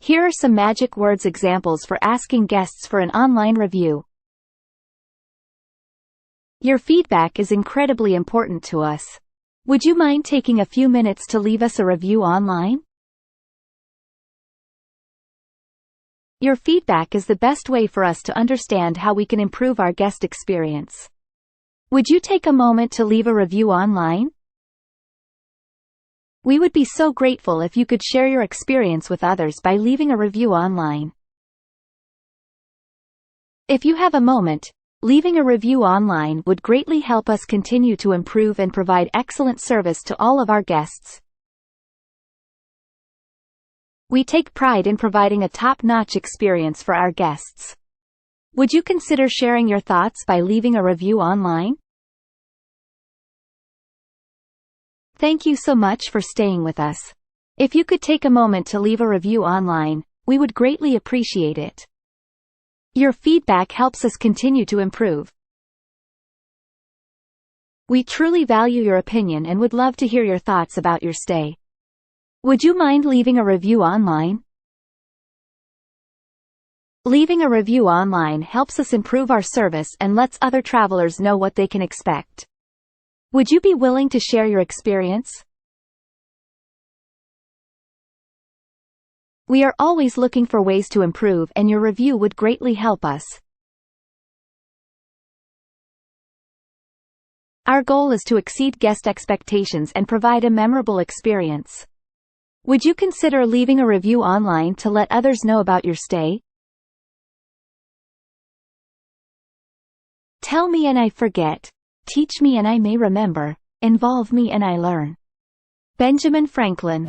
Here are some magic words examples for asking guests for an online review. Your feedback is incredibly important to us. Would you mind taking a few minutes to leave us a review online? Your feedback is the best way for us to understand how we can improve our guest experience. Would you take a moment to leave a review online? We would be so grateful if you could share your experience with others by leaving a review online. If you have a moment, leaving a review online would greatly help us continue to improve and provide excellent service to all of our guests. We take pride in providing a top-notch experience for our guests. Would you consider sharing your thoughts by leaving a review online? Thank you so much for staying with us. If you could take a moment to leave a review online, we would greatly appreciate it. Your feedback helps us continue to improve. We truly value your opinion and would love to hear your thoughts about your stay. Would you mind leaving a review online? Leaving a review online helps us improve our service and lets other travelers know what they can expect. Would you be willing to share your experience? We are always looking for ways to improve, and your review would greatly help us. Our goal is to exceed guest expectations and provide a memorable experience. Would you consider leaving a review online to let others know about your stay? Tell me and I forget. Teach me and I may remember. Involve me and I learn. Benjamin Franklin.